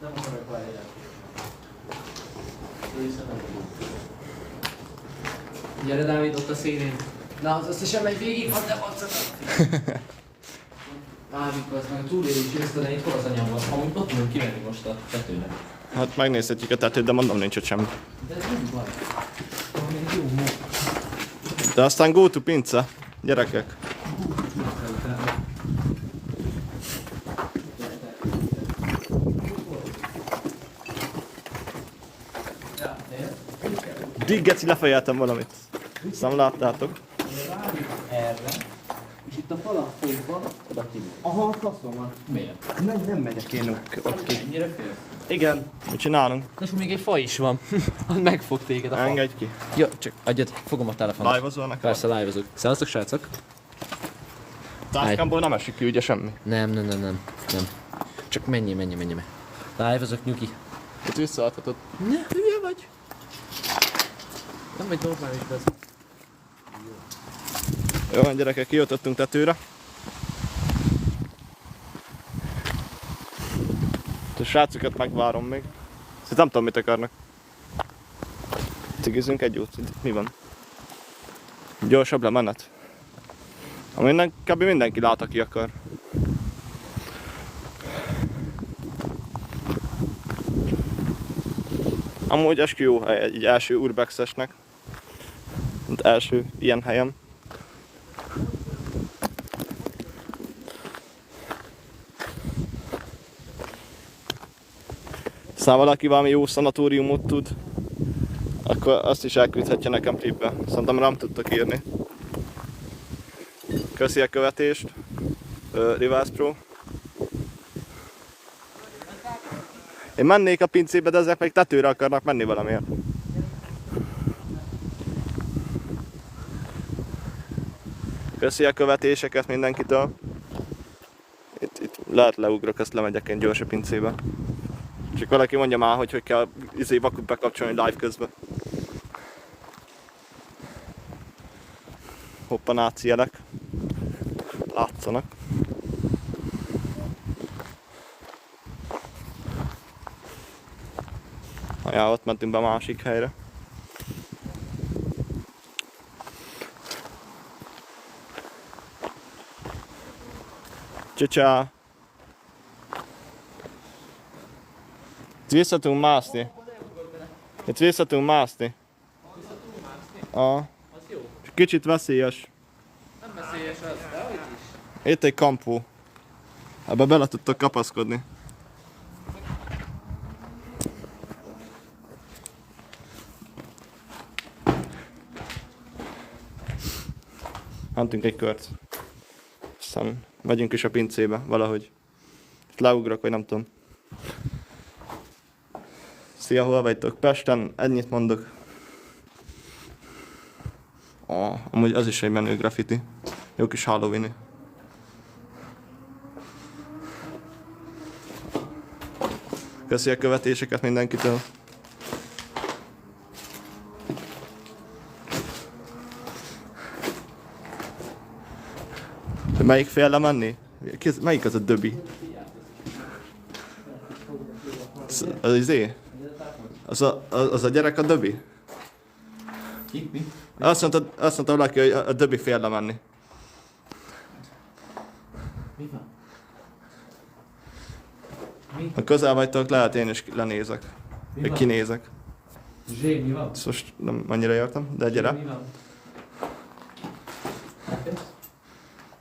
Nem akarok várni. Oda-vissza nem megyünk. Gyere, Dávid, ott a szélén. Na, az összesen megy végig, az nem adsz. Amikor az meg a túlélés részt, de itt hol az anyám van. Amúgy ott tudunk kivenni most a tetőre. Hát megnézhetjük a tetőt, de mondom, nincs ott semmi. De ez nem baj. Még jó mód. De aztán go to pince, gyerekek. Geci, lefejeltem valamit. Ezt nem láttátok? Erre. És itt a falafékban oda kívül. Aha, faszom van. Miért? Nem megyek én ott ki. Ennyire fél? Igen. Mit csinálunk? És még egy fa is van. Megfog téged a fa. Engedj ki. Jó, csak adjad, fogom a telefont. Live-ozolnak? Persze, live-ozok. Szevasztok, srácok. Táskámból nem esik ki ugye semmi. Nem. Csak menjél. Live-ozok, nyugi. Itt visszaadhatod. Ne, hülye vagy. Nem vagy normális, de ez... Jó van, gyerekek, kijutottunk tetőre. A srácokat megvárom még. Szóval nem tudom, mit akarnak. Cigizünk egy út. Mi van? Gyorsabb lemenet. Kb. Mindenki lát, aki akar. Amúgy eskü jó hely egy első urbexesnek. Mint első ilyen helyen. Aztán valaki valami jó szanatóriumot tud, akkor azt is elküldhetje nekem klipbe. Szerintem rám tudtak írni. Köszi a követést, Reverse Pro. Én mennék a pincébe, de ezek meg tetőre akarnak menni valamiért. Köszi a követéseket mindenkitől. Itt lehet leugrok, ezt lemegyek én gyors a pincébe. Csak valaki mondja már, hogy kell vakut bekapcsolni live közben. Hoppa, náci jelek. Látszanak. Ja, ott mentünk be a másik helyre. Csicsa! Itt vissza tudunk mászni. Itt vissza tudunk mászni. Kicsit veszélyes. Nem veszélyes az, de hogy is. Itt egy kampó. Ebbe bele tudtok kapaszkodni. Mentünk egy kört. Aztán megyünk is a pincébe valahogy. Itt leugrok, vagy nem tudom. Szia, hol vagytok? Pesten, ennyit mondok. Amúgy az is egy menő graffiti. Jó kis Halloween-i. Köszi a követéseket mindenkitől. Melyik félle menni? Melyik az a döbi? Az izé? Az a gyerek a döbi? Mi? Azt mondta valaki, hogy a döbi félle menni. Mi van? Ha közel vagytok, lehet én is lenézek. Vagy kinézek. Zsé, mi van? Ezt most nem annyira értem, de gyere. Mi van?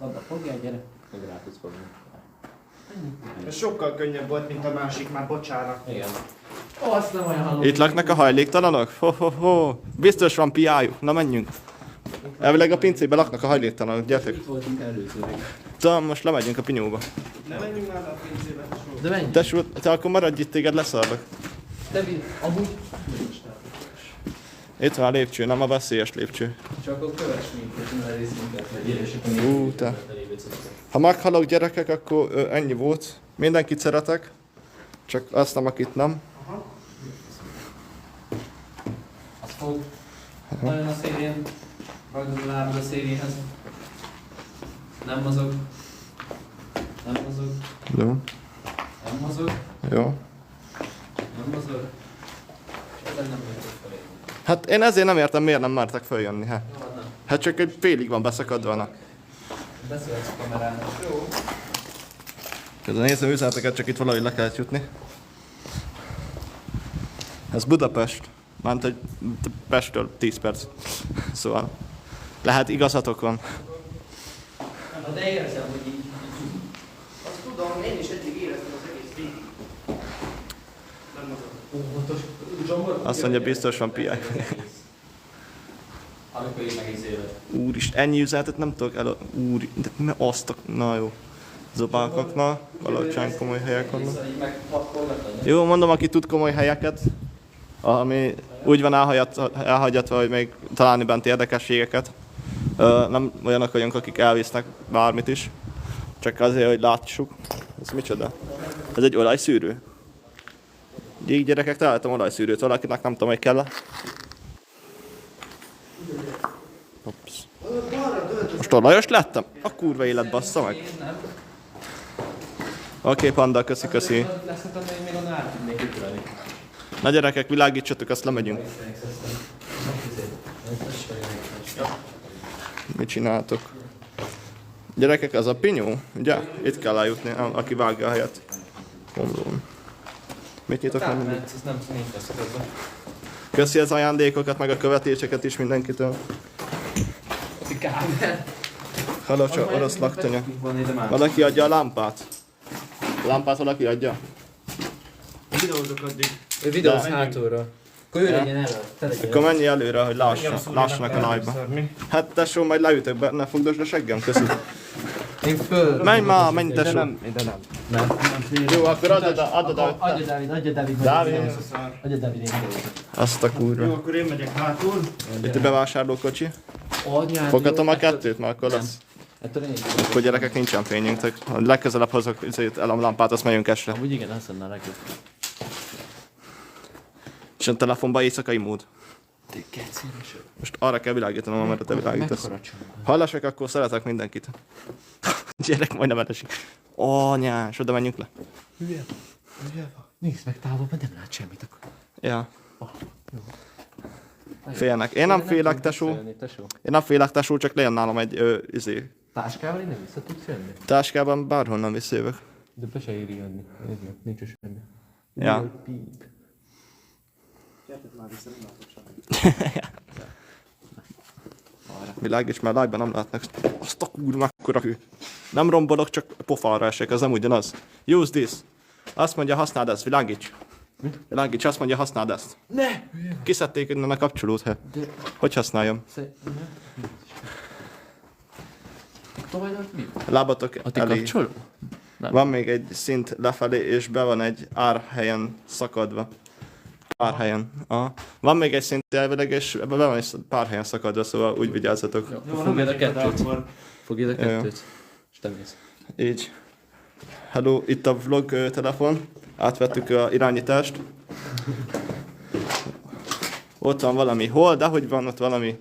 Abba fogjál, gyere. Meg rá tudsz fogni. Ez sokkal könnyebb volt, mint a másik, már bocsánat. Igen. Ó, azt nem olyan hallom. Itt laknak a hajléktalanok? Ho. Biztos van piájuk. Na menjünk. Elvileg a pincében laknak a hajléktalanok. Gyertek. Itt voltunk előzőleg. Tudom, most lemegyünk a pinyóba. Ne menjünk már a pincébe, tesó. De menj. Tesó, te akkor maradj itt, téged leszarlak. Te amúgy... Itt van a lépcső, nem a veszélyes lépcső. Csak akkor kövess minket, ne részünket, vagy és akkor Te. Ha meghalok gyerekek, akkor ennyi volt. Mindenkit szeretek. Csak azt nem, akit nem. Az fog. Nagyon a szélén. Ragd a lábad a széléhez. Nem mozog. Nem mozog. Jó. Nem mozog. Jó. Nem mozog. Ezen nem mozog felé. Hát én ezért nem értem, miért nem mertek följönni. Jó, nem. Hát csak egy félig van beszakadva. Beszélsz a kamerának. Jó. Közben nézem üzeneteket, csak itt valahogy le kellett jutni. Ez Budapest. Mánt, hogy Pesttől 10 perc. Szóval lehet igazatok van. De érzem, hogy így. Azt tudom, én is eddig éreztem az egész végig. Nem mozog. Óvatos. Zsombor. Azt mondja, biztos van piáj. Amikor én meg élet. Úristen, ennyi üzenetet nem tudok el... Úr, de mi azt a... Na jó. Zobákoknak, alacsony komoly helyek vannak. Jó, mondom, aki tud komoly helyeket, ami úgy van elhagyatva, hogy még találni bent érdekességeket. Nem olyanok vagyunk, akik elvisznek bármit is. Csak azért, hogy látsuk. Ez micsoda? Ez egy olajszűrő. Így gyerekek, találtam olajszűrőt valakinek, nem tudom, hogy kell. Ups. Most olajos lettem? A kurva élet bassza meg. Oké, Panda, köszi. Leszhetem, hogy még onnan át tudnék ugrani. Na gyerekek, világítsatok, azt lemegyünk. Mit csináltok? Gyerekek, ez a pinyó, ugye? Itt kell eljutni, aki vágja a helyet. Omlón. Mit nyitok meg mindig? Ez nem nincs lesz közben. Köszi az ajándékokat, meg a követéseket is mindenkitől. Kámer. Halacsa, orosz laktanya. Valaki adja a lámpát? A lámpát valaki adja? Videózok addig. Ő videóz De- hátulra. Akkor ő legyen elő. Te legyen Akkor menj előre, hogy Engem lássanak a live-ba. mi? Hát tesó, majd leütök be, ne fogdosd a seggem, köszi. Én föl. Menj már, menj tesó. Nem. Jó, akkor adod Adja Dávid, adja Dávid. Dávid. Adja Dávid, én videózok. azt a Jó, kurva. akkor én megyek hátul. Itt a bevásárlókocsi. Anyád. Fogadom a kettőt, mert akkor lesz. Ettől én is. Akkor gyerekek nincsen fényünk, tehát ha legközelebb hozok el a lámpát, azt megyünk esre. Amúgy igen, azt lenne a legjobb. És a telefonban éjszakai mód. Te kecénes. Most arra kell világítanom, amerre te világítasz. Mekkora csomag. Hallassak, akkor szeretek mindenkit. Gyerek majdnem elesik. Anyás, oda menjünk le. Hülye van. Nézd meg távolban, nem lát semmit akkor. Ja. Félnek. Én nem félek, tesó. Én nem félek, tesó, csak legyen nálam egy Táskával innen vissza tudsz jönni? Táskában bárhonnan visszajövök. De be se éri jönni. Nincs is semmi. Ja. Píp. Világos, mert live-ban nem látnak. Azt a kurva mekkora hű. Nem rombolok, csak pofára esek, ez nem ugyanaz. Use this. Azt mondja, használd ezt, világíts. Világíts, azt mondja, használd ezt. Ne! Kiszedték innen a kapcsolót, he. Hogy használjam? Tovább mi? Lábatok A ti elé. kapcsoló? Nem. Van még egy szint lefelé, és be van egy árhelyen szakadva. Pár helyen. Aha. Van még egy szint elvileg, és be van egy pár helyen szakadva, szóval úgy vigyázzatok. Fogjád a kettőt. Fogjád a kettőt. És te mész. Így. Hello, itt a vlog telefon. Átvettük a irányítást. Ott van valami. Hol? De hogy van ott valami?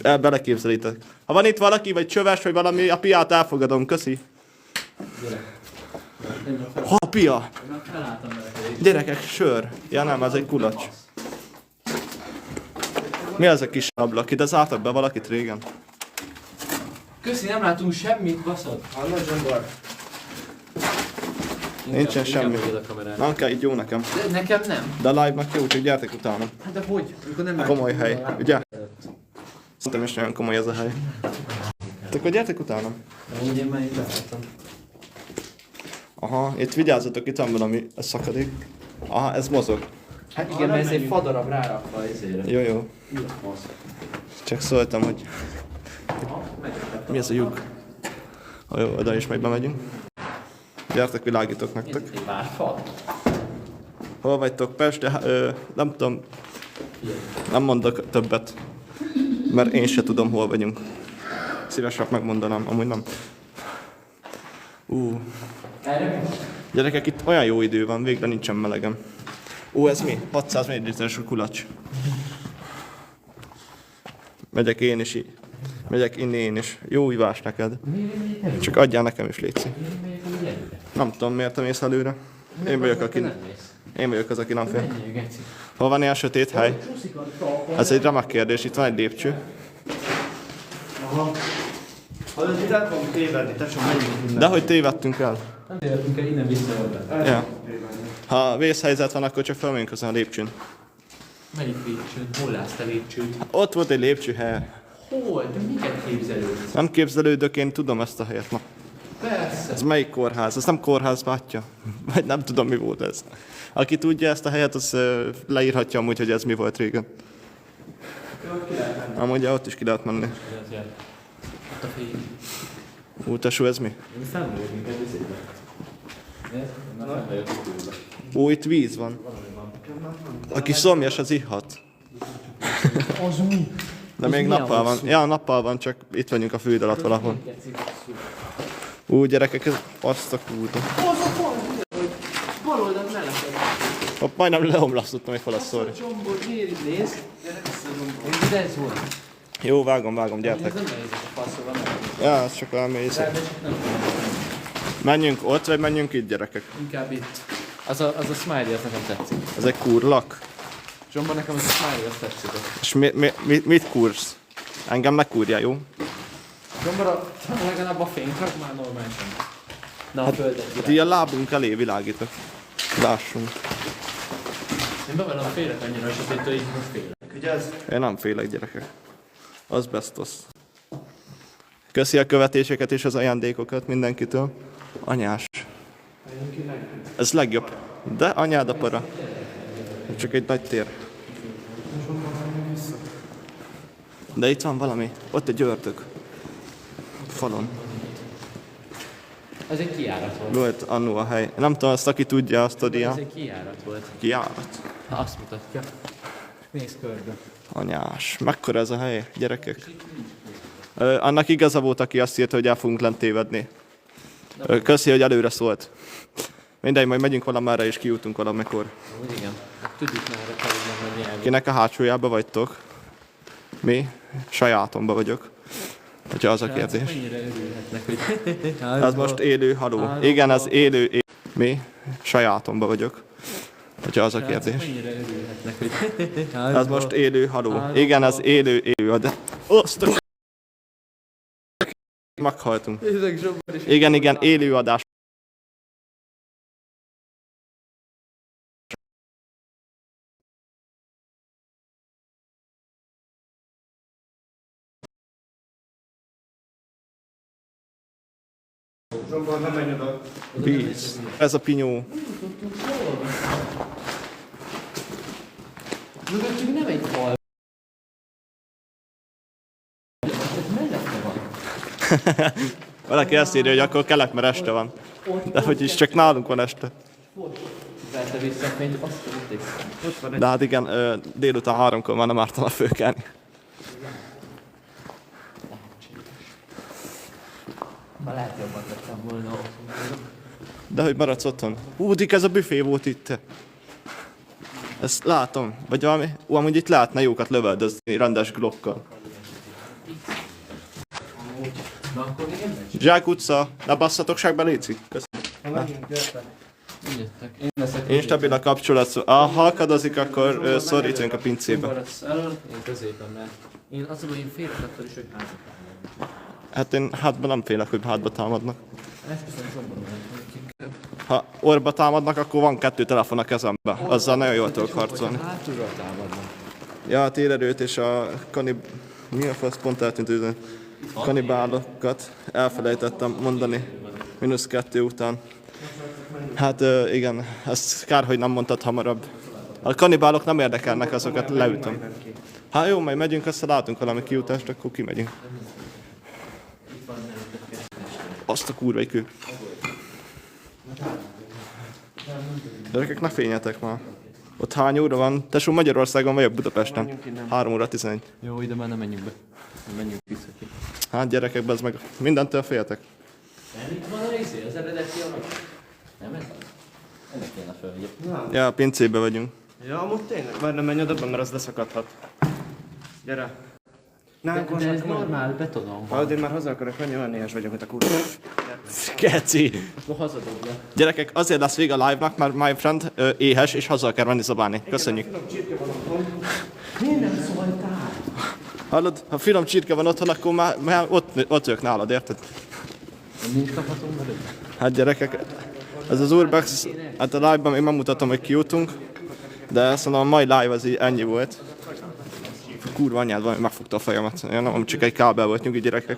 Beleképzelitek. Ha van itt valaki, vagy csöves, vagy valami, a piát elfogadom. Köszi. Ha a pia? Gyerekek, sör. Ja nem, ez egy kulacs. Mi az a kis ablak? Ide zártak be valakit régen? Köszi, nem látunk semmit, baszod. Hallod, Zsombor? Nincsen semmi. Nem kell, így jó nekem. De nekem nem. De a live-nak jó, csak gyertek utána. Hát de hogy? Amikor nem látjuk. Komoly hely, ugye? Szerintem is nagyon komoly ez a hely. Tehát akkor gyertek utána. Úgy én már így láttam. Aha, itt vigyázzatok, itt van valami szakadék. Aha, ez mozog. Hát igen, mert ez egy fadarab rárakva az izére. Jó, jó. Csak szóltam, hogy mi ez a lyuk. Ha jó, oda is meg bemegyünk. Gyertek, világítok nektek. Egy várfal? Hol vagytok? Pest, de nem tudom. Nem mondok többet. Mert én se tudom, hol vagyunk. Szívesebb megmondanám, amúgy nem. Gyerekek, itt olyan jó idő van, végre nincsen melegem. Ez mi? 600 ml-es kulacs. Megyek én is így. Megyek inni én is. Jó ivás neked. Csak adjál nekem is, létszik. Nem tudom, miért te mész előre. Én vagyok az, aki nem fél. Hol van ilyen sötét hely? Ez egy remek kérdés, itt van egy lépcső. Aha. Hallod, itt el fogunk tévedni, te csak menjünk innen. De hogy tévedtünk el? Nem tévedtünk el, innen vissza. Ja. Ha vészhelyzet van, akkor csak felmegyünk azon a lépcsőn. Melyik lépcsőn? Hol látsz te lépcsőt? Ott volt egy lépcsőhely. Hol? De miket képzelődsz? Nem képzelődök, én tudom ezt a helyet. Na. Persze. Ez melyik kórház? Ez nem kórház, bátyja? Vagy nem tudom, mi volt ez. Aki tudja ezt a helyet, az leírhatja amúgy, hogy ez mi volt régen. Amúgy ott is ki lehet menni. Ott a fény. Tesó, ez mi? Én fennmegyek minket izébe. Nézd? Én már fennmegyek a Itt víz van. A kis szomjas az ihat. Az mi? De még nappal van. Ja, nappal van, csak itt vagyunk a föld alatt valahol. Gyerekek, ez azt a kúta. Bal oldalt melletted. Hopp, majdnem leomlasztottam egy falat, sorry. Csombor, miért itt néz? De ez volt. Jó, vágom, gyertek. Ez nem nehéz, a faszol van. Ja, ez csak valami észre. De csak nem. Menjünk ott, vagy menjünk itt, gyerekek? Inkább itt. Az a smiley, az nekem tetszik. Ez egy kurlak. Zsomba, nekem az a smiley, az tetszik. És mit kúrsz? Engem ne kúrjál, jó? Zsomba, legalább a fényt rak már normálisan. Na, a földet Hát így a lábunk elé világítok. Lássunk. Én bevelem a félek annyira, és azért így most félek. Vigyázz! Én nem félek, gyerekek. Az bestos. Köszi a követéseket és az ajándékokat mindenkitől. Anyás. Ez legjobb. De anyád a para. Csak egy nagy tér. De itt van valami. Ott egy ördög. Falon. Ez egy kijárat volt. Volt annó a hely. Nem tudom, azt aki tudja, azt tudja. Ez egy kijárat volt. Kijárat. Ha azt mutatja. Nézd körbe. Anyás. Mekkora ez a hely, gyerekek? Annak igaza volt, aki azt írta, hogy el fogunk lent tévedni. Köszi, hogy előre szólt. Mindegy, majd megyünk valamára és kijutunk valamikor. Úgy igen. Hát tudjuk már, hogy nem menni el. Kinek a hátsójába vagytok? Mi? Sajátomba vagyok. Hogyha az a kérdés. Mennyire örülhetnek, hogy... Ez most élő, haló. Igen, ez élő. Mi? Sajátomba vagyok. Hogyha az a kérdés. Mennyire örülhetnek, hogy... Ez most élő haló. Igen, az élő, de... Azt a... Meghaltunk. Igen, élő adás. Zsombor, nem menj oda. Víz. Ez a pinyó. Mögöttünk nem egy fal. Ez mellette van. Valaki ezt írja, hogy akkor kelek, mert este van. De hogy is csak nálunk van este. Verte vissza a fényt, azt tudték. De hát igen, délután 3-kor már nem ártana fölkelni. Ma lehet jobban tettem volna. De hogy maradsz otthon? Dik, ez a büfé volt itt. Ezt látom. Vagy valami? Amúgy itt lehetne jókat lövöldözni rendes glockkal. Na akkor még egy meccs. Zsák utca, ne basszatok ságbe, léci. Köszönöm. Jöttek. Én leszek. Instabil a kapcsolat. Ha halkadozik, akkor szorítsunk a pincébe. Maradsz elől, én középen, mert én az, hogy én félek attól is, hogy hátba támadnak. Hát én hátba nem félek, hogy hátba támadnak. Esküszöm Zsombor, inkább. Ha orba támadnak, akkor van 2 telefon a kezembe. Azzal nagyon jól tudok harcolni. Hátulról támadnak. Ja, a térerőt és a Mi a fasz, pont eltűnt üzen. Kanibálokat elfelejtettem mondani. -2 után. Hát igen, ezt kár, hogy nem mondtad hamarabb. A kanibálok nem érdekelnek, azokat leütöm. Hát jó, majd megyünk, aztán látunk valami kiutást, akkor kimegyünk. Azt a kurva kő. Gyerekek, ne fényetek már. Ott hány óra van? Tesó, Magyarországon vagyok, Budapesten. 3 óra 11. Jó, ide már nem menjünk be. Menjünk vissza ki. Hát gyerekek, bezd meg. Mindentől féltek. Nem itt van a részé, az eredeti alap? Nem ez az? Ennek kéne följebb. Ja, a pincébe vagyunk. Ja, amúgy tényleg. Már nem menj oda, mert az leszakadhat. Gyere. De ez normál betonon van. Ha én már haza akarok menni, olyan néhes vagyok, mint a kurva. Keci! Akkor hazadobja. Gyerekek, azért lesz vége a live-nak, mert my friend éhes, és haza kell menni zabálni. Köszönjük. Miért nem szóltál? Hallod, ha finom csirke van otthon, akkor már ott ők nálad, érted? Nincs kaphatunk belőle? Hát gyerekek, ez az Urbex, hát a live-ban még nem mutatom, hogy kijutunk, de szerintem a mai live az így ennyi volt. Kurva anyád, valami megfogta a fejemet. Én nem, csak egy kábel volt, nyugi gyerekek.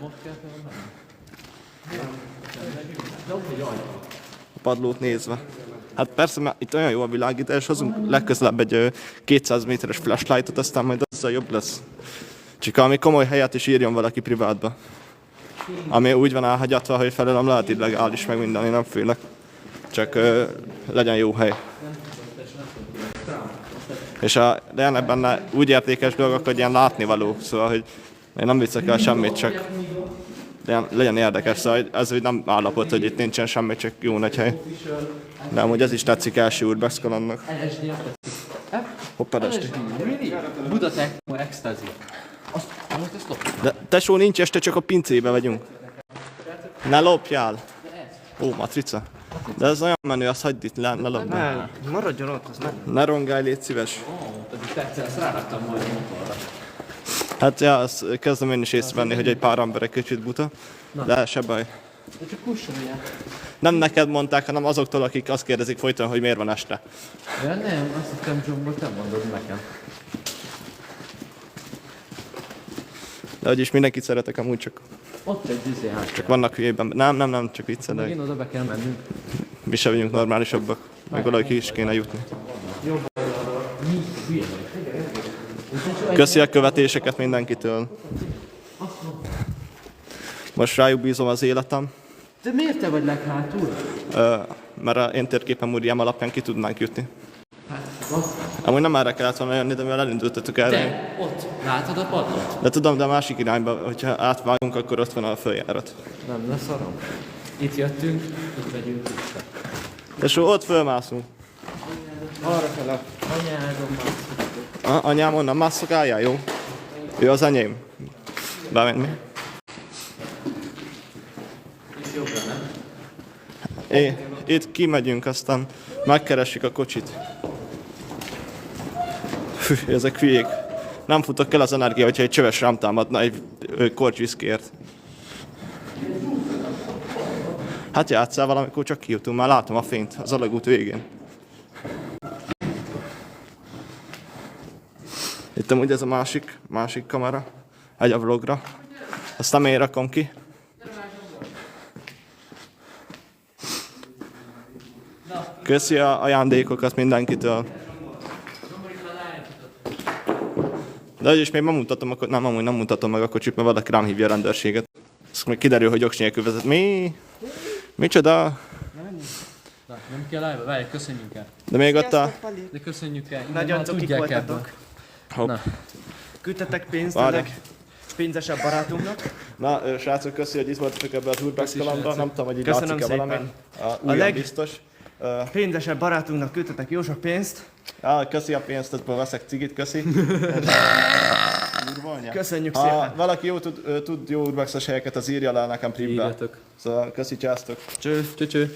A padlót nézve. Hát persze, mert itt olyan jó a világítás, hozunk legközelebb egy 200 méteres flashlightot, aztán majd azzal jobb lesz. Csak ami komoly helyet is írjon valaki privátba. Ami úgy van elhagyatva, hogy felőlem lehet illegális, meg minden, én nem félek. Csak legyen jó hely. És legyenek benne úgy értékes dolgok, hogy ilyen látnivaló, szóval, hogy én nem viccek el semmit, csak legyen érdekes, szóval ez úgy nem állapot, hogy itt nincsen semmi, csak jó nagy hely. De amúgy ez is tetszik első Urbex kalandnak. LSD Hoppá, esti. Buda Techno Ecstasy. Azt lopjuk. De tesó, nincs este, csak a pincébe vagyunk. Ne lopjál! Ó, matrica. De ez olyan menő, azt hagyd itt, ne lopd. Ne, maradjon ott, az nem. Ne rongálj, légy szíves. Pedig tetszett, azt ráraktam majd a motorra. Hát ja, azt kezdem én is észrevenni, hogy egy pár ember egy kicsit buta. De se baj. De csak kussolják. Nem neked mondták, hanem azoktól, akik azt kérdezik folyton, hogy miért van este. Ja nem, azt hittem Zsombor, te mondod nekem. De úgyis mindenkit szeretek amúgy, csak Ott egy izé hát. vannak hülyében. Nem, csak viccelek. Megint oda be kell mennünk. Mi se vagyunk normálisabbak. Meg valahogy ki is kéne jutni. Mi? Hülye vagy. Köszi a követéseket mindenkitől. Most rájuk bízom az életem. De miért te vagy leghátul? Mert a én térképem úrjám alapján ki tudnánk jutni. Hát, az. Amúgy nem erre kellett volna jönni, de mivel elindultatok erre. Te, ott, látod a padlót? De tudom, de a másik irányba, hogyha átvágunk, akkor ott van a följárat. Nem leszarom. Itt jöttünk, itt megyünk vissza. És ott fölmászunk. Arra fele. Anyádom már. Anyám, onnan másszok, álljál, jó? Ő az enyém. Bemenni. Itt jobbra, nem? Itt kimegyünk, aztán megkeressük a kocsit. Fű, ezek hülyék. Nem futok el az energia, hogyha egy csöves rám támadna egy korty viszkért. Hát játsszál valamikor, csak kijutunk, már látom a fényt az alagút végén. Itt amúgy ez a másik kamera, egy a vlogra. Azt nem én rakom ki. Köszi a ajándékokat mindenkitől. De is még nem mutatom, nem, amúgy nem mutatom meg a kocsit, mert valaki rám hívja a rendőrséget. Azt még kiderül, hogy jogsi nélkül vezet. Mi? Micsoda? Nem kell live-ba, várj, köszönjük el. De még ott a... De köszönjük el. Nagyon cukik voltatok. Hopp. Küldtetek pénzt Várj. ennek pénzesebb barátunknak. Na, srácok, köszi, hogy itt voltatok ebben az Urbex Köszi, kalandban. srácok. Nem tudom, hogy így Köszönöm látszik-e valami. szépen. Ugyan biztos. Pénzesebb barátunknak küldtetek jó sok pénzt. Köszi a pénzt, ebből veszek cigit, köszi. Durva, Köszönjük ha szépen. valaki tud jó Urbexes helyeket, az írja le nekem privbe. Írjatok. Szóval köszi, császtok. Cső. Cső.